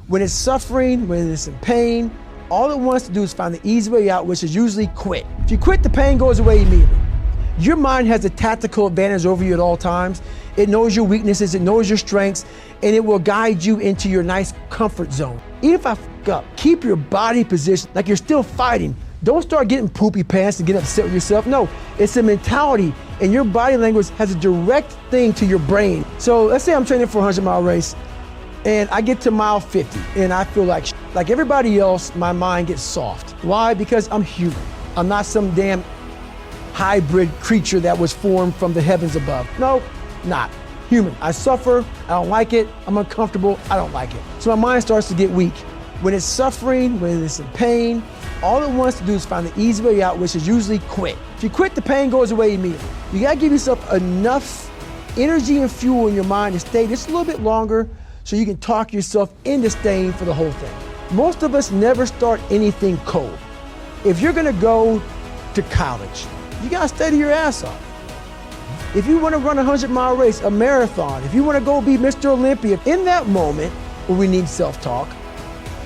When it's suffering, when it's in pain, all it wants to do is find the easy way out, which is usually quit. If you quit, the pain goes away immediately. Your mind has a tactical advantage over you at all times. It knows your weaknesses, it knows your strengths, and it will guide you into your nice comfort zone. Even if I fuck up, keep your body positioned like you're still fighting. Don't start getting poopy pants and get upset with yourself. No, it's a mentality, and your body language has a direct thing to your brain. So let's say I'm training for a 100-mile race, and I get to mile 50, and I feel like everybody else, my mind gets soft. Why? Because I'm human. I'm not some damn hybrid creature that was formed from the heavens above. No, not. Human. I suffer, I don't like it, I'm uncomfortable, I don't like it. So my mind starts to get weak. When it's suffering, when it's in pain, all it wants to do is find the easy way out, which is usually quit. If you quit, the pain goes away immediately. You gotta give yourself enough energy and fuel in your mind to stay just a little bit longer so you can talk yourself into staying for the whole thing. Most of us never start anything cold. If you're gonna go to college, you gotta study your ass off. If you wanna run a 100-mile race, a marathon, if you wanna go be Mr. Olympia, in that moment where we need self-talk,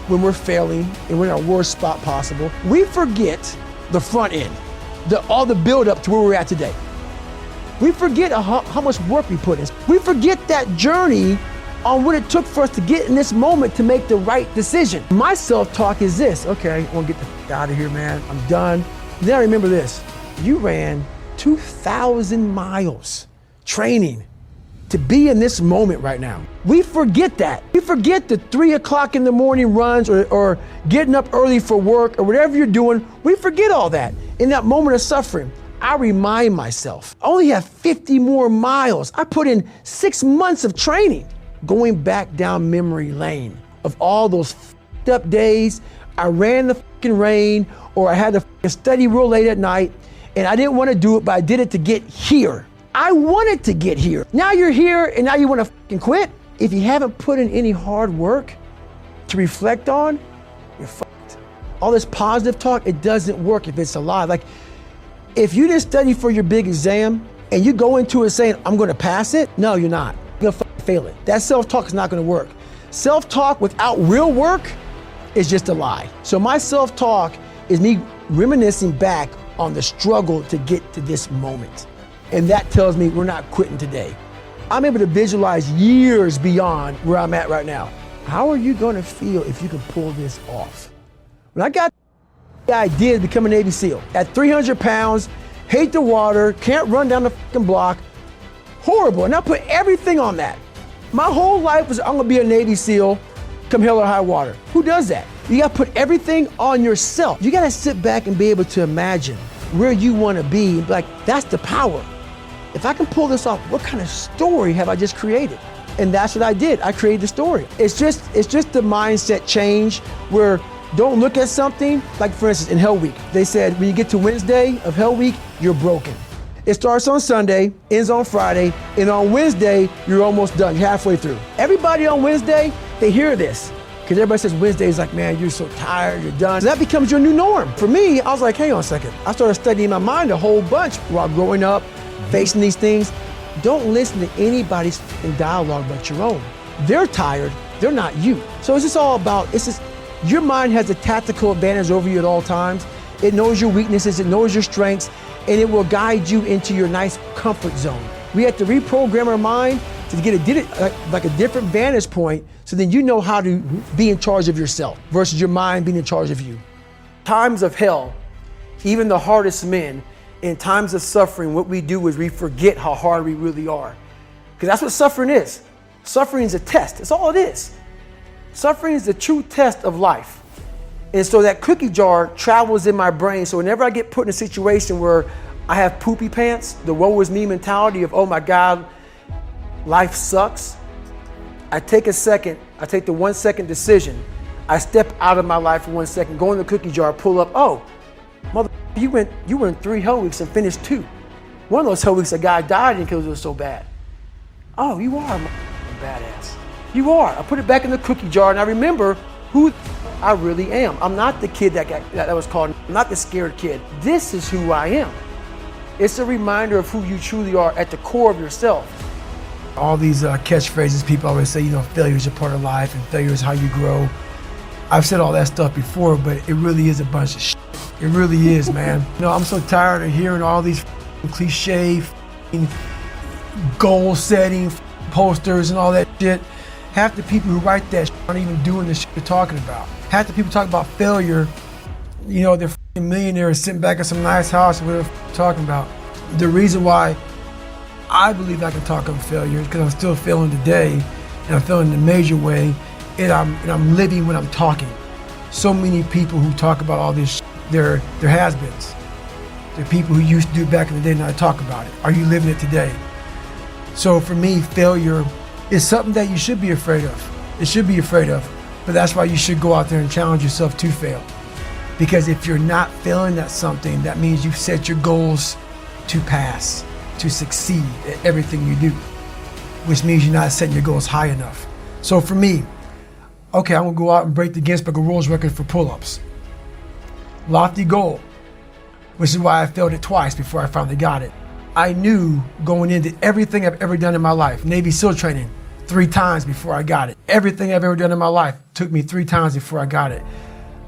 when we're failing and we're in our worst spot possible, we forget the front end, all the build-up to where we're at today. We forget how much work we put in. We forget that journey on what it took for us to get in this moment to make the right decision. My self-talk is this: okay, I wanna get the f out of here, man, I'm done. Then I remember this: you ran 2,000 miles training to be in this moment right now. We forget that. We forget the 3 o'clock in the morning runs or getting up early for work or whatever you're doing. We forget all that. In that moment of suffering, I remind myself, I only have 50 more miles. I put in 6 months of training. Going back down memory lane of all those f***ed up days, I ran the fucking rain, or I had to study real late at night, and I didn't want to do it, but I did it to get here. I wanted to get here. Now you're here, and now you want to fucking quit? If you haven't put in any hard work to reflect on, you're fucked. All this positive talk, it doesn't work if it's a lie. Like, if you didn't study for your big exam, and you go into it saying, I'm gonna pass it, no, you're not. You're gonna fail it. That self-talk is not gonna work. Self-talk without real work is just a lie. So my self-talk is me reminiscing back on the struggle to get to this moment. And that tells me we're not quitting today. I'm able to visualize years beyond where I'm at right now. How are you gonna feel if you can pull this off? When I got the idea to become a Navy SEAL, at 300 pounds, hate the water, can't run down the fucking block, horrible, and I put everything on that. My whole life was, I'm gonna be a Navy SEAL, come hell or high water. Who does that? You gotta put everything on yourself. You gotta sit back and be able to imagine where you wanna be and be like, that's the power. If I can pull this off, what kind of story have I just created? And that's what I did. I created the story. It's just the mindset change where don't look at something, like for instance, in Hell Week, they said when you get to Wednesday of Hell Week, you're broken. It starts on Sunday, ends on Friday, and on Wednesday, you're almost done, you're halfway through. Everybody on Wednesday, they hear this, because everybody says Wednesday is like, man, you're so tired, you're done. So that becomes your new norm. For me, I was like, hang on a second. I started studying my mind a whole bunch while growing up, facing these things. Don't listen to anybody's dialogue but your own. They're tired, they're not you. So it's just all about, your mind has a tactical advantage over you at all times. It knows your weaknesses, it knows your strengths, and it will guide you into your nice comfort zone. We have to reprogram our mind to get a different vantage point, so then you know how to be in charge of yourself versus your mind being in charge of you. Times of hell, even the hardest men, in times of suffering, what we do is we forget how hard we really are. Because that's what suffering is. Suffering is a test, that's all it is. Suffering is the true test of life. And so that cookie jar travels in my brain, so whenever I get put in a situation where I have poopy pants, the woe is me mentality of, oh my God, life sucks, I take the 1 second decision. I step out of my life for 1 second, go in the cookie jar, pull up, oh, mother, you were in 3 hell weeks and finished 2. One of those hell weeks, a guy died because it was so bad. Oh, you are a badass. You are. I put it back in the cookie jar and I remember who I really am. I'm not the kid that was called, I'm not the scared kid. This is who I am. It's a reminder of who you truly are at the core of yourself. All these catchphrases people always say, failure is a part of life and failure is how you grow. I've said all that stuff before, but it really is a bunch of shit. It really is, man. I'm so tired of hearing all these cliche goal setting posters and all that shit. Half the people who write that shit aren't even doing the shit they're talking about. Half the people talk about failure, they're millionaires sitting back at some nice house, whatever they're talking about. The reason why I believe I can talk on failure is because I'm still failing today, and I'm failing in a major way, and I'm living when I'm talking. So many people who talk about all this shit, they're has-beens. They're people who used to do it back in the day and I talk about it. Are you living it today? So for me, failure is something that you should be afraid of. It should be afraid of, but that's why you should go out there and challenge yourself to fail. Because if you're not failing at something, that means you've set your goals to pass, to succeed at everything you do, which means you're not setting your goals high enough. So for me, okay, I'm gonna go out and break the Guinness Book of World Record for pull-ups. Lofty goal, which is why I failed it twice before I finally got it. I knew going into everything I've ever done in my life, Navy SEAL training, 3 times before I got it. Everything I've ever done in my life took me 3 times before I got it.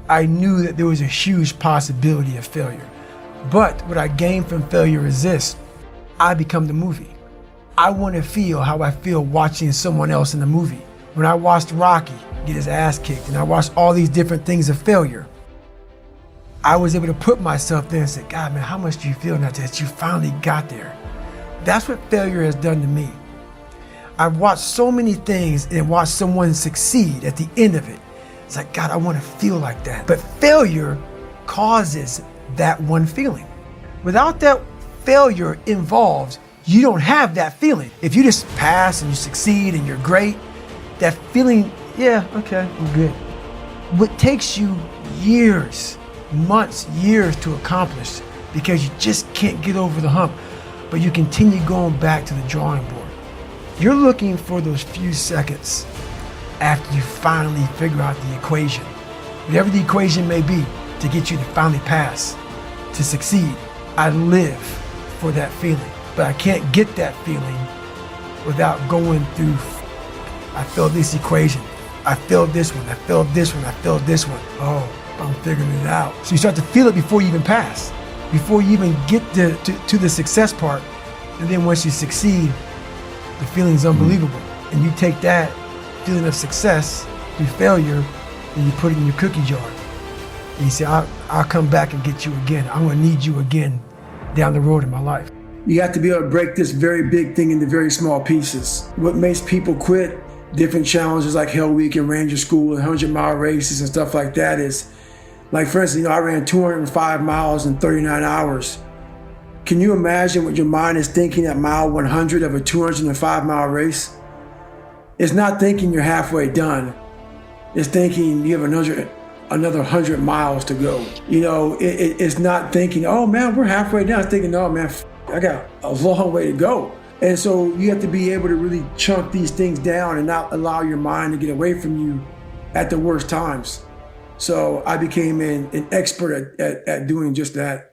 I knew that there was a huge possibility of failure. But what I gained from failure is this: I become the movie. I want to feel how I feel watching someone else in the movie. When I watched Rocky get his ass kicked and I watched all these different things of failure, I was able to put myself there and say, God, man, how much do you feel now that you finally got there? That's what failure has done to me. I've watched so many things and watched someone succeed at the end of it. It's like, God, I want to feel like that. But failure causes that one feeling. Without that failure involved, you don't have that feeling. If you just pass and you succeed and you're great, that feeling, yeah, okay, I'm good. What takes you years, months, years to accomplish because you just can't get over the hump, but you continue going back to the drawing board. You're looking for those few seconds after you finally figure out the equation, whatever the equation may be, to get you to finally pass, to succeed. I live for that feeling, but I can't get that feeling without going through, I failed this equation, I failed this one, I failed this one, I failed this one. Oh, I'm figuring it out. So you start to feel it before you even pass, before you even get to the success part. And then once you succeed, the feeling's unbelievable. And you take that feeling of success through failure and you put it in your cookie jar. And you say, I'll come back and get you again. I'm gonna need you again down the road in my life. You have to be able to break this very big thing into very small pieces. What makes people quit different challenges like Hell Week and Ranger School and 100-mile races and stuff like that is, like for instance, I ran 205 miles in 39 hours. Can you imagine what your mind is thinking at mile 100 of a 205-mile race? It's not thinking you're halfway done. It's thinking you have another 100 miles to go. It's not thinking, oh man, we're halfway down. It's thinking, oh man, I got a long way to go. And so you have to be able to really chunk these things down and not allow your mind to get away from you at the worst times. So I became an expert at doing just that.